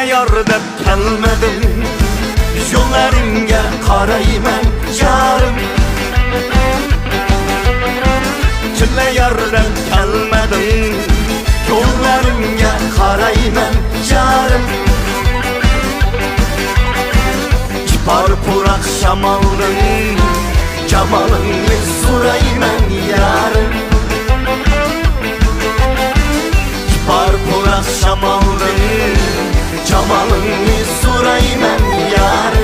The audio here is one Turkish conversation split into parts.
Yordam kelmedim, yo'llaringga qarayman yarim. Chilla yordam kelmedim, yo'llaringga qarayman yarim. Kipar purak shamolning jamalingni so'rayman yarim. Kipar purak shamolning jamalını sorayım yar.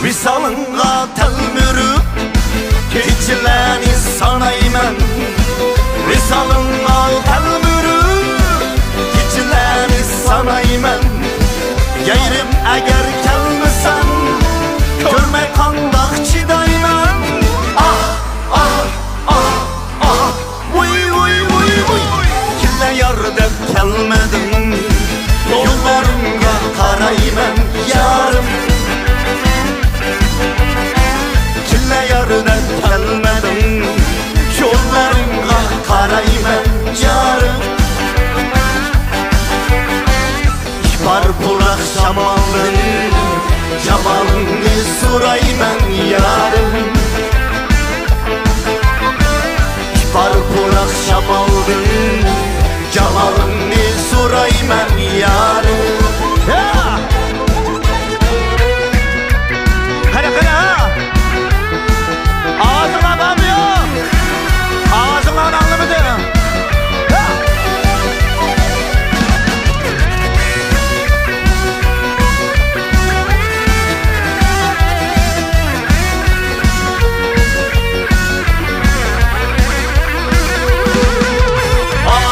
Visalınğa telmürüp keçilerini sanayım. Visalınğa telmürüp keçilerini sanayım. Yayrim eğer kelmesen görme kandak çidayman. Ah ah ah ah vuy vuy vuy vuy. Kille yardem kelmedim, yollarımga karayman yarım. Kille yardem kelmedim, yollarımga karayman yarım. Var burak şamalın, jamalını sorayman yarım. Var burak şamalın, jamalını sorayman yarım. Kara ağzına bakmıyor, ağzına anlamadı.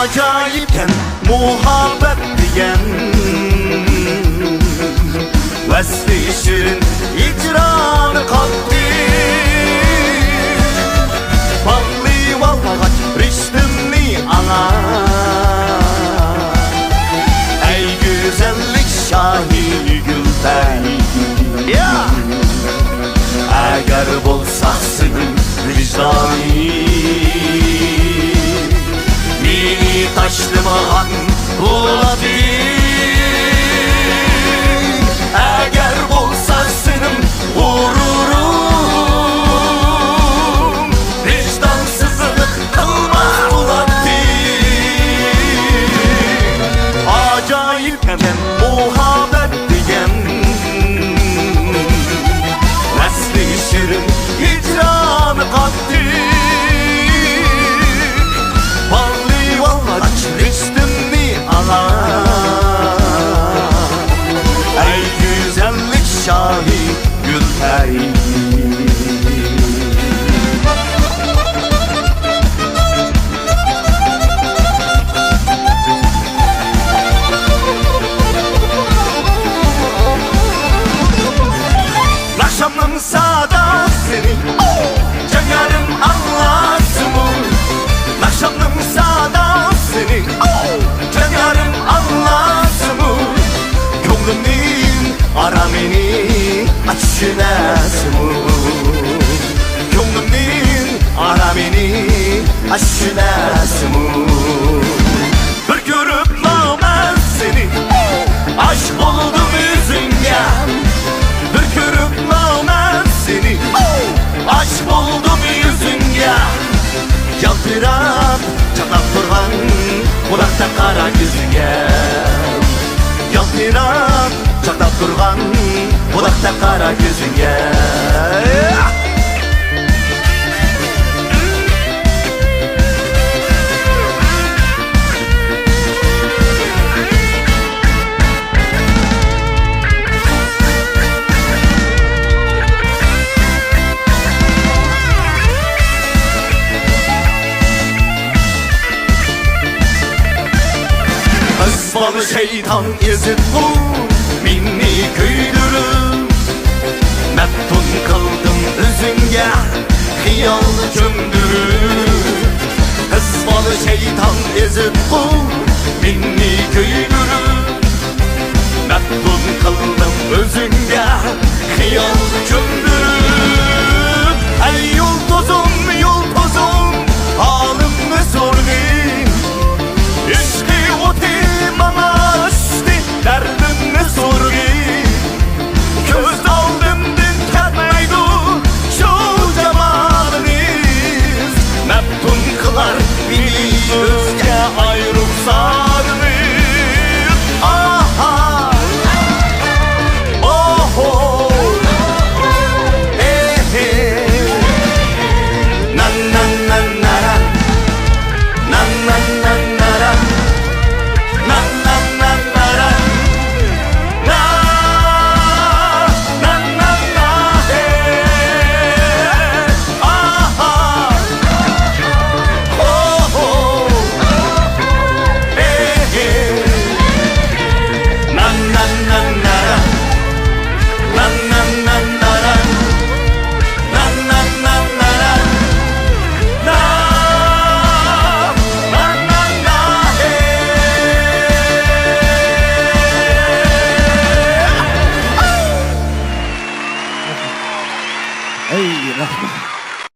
Acayipken muhabbet diyen Vesli şirin icranı kalktı. Ballı valgaç riştimli ana. Ey güzellik şahi gültey ya. Eğer bolsaksın vicdani taşlımağın olabilir. Eğer bolsarsınım vururum. Vicdansızlık kılmaz olabilir. Acayip hemen muhabbet diyen Nesli şirin hicranı kattı. Açmıştım ana. Ey güzellik şahi Gültey. Akşamın sadasını canlarım anlasın mı? Akşamın sadasını canlarım anlasın mı? Gönlümün arameni açınası mı? Gönlümün arameni açınası mı? Bir görüp namaz seni aşk oldum yüzünge. Bir görüp namaz seni aşk oldum yüzünge. Yaltırap çatlap durgan kulakta kara yüzüge. Yaltırap çatlap durgan kulakta kara yüzüge. Hısvalı şeytan ezip bu minni küydürüp Meftun kıldım özünge hiyallı kömdürüp Hısvalı şeytan ezip bu minni küydürüp Meftun kıldım özünge hiyallı kömdürüp Ey yol tozum halimni sorgı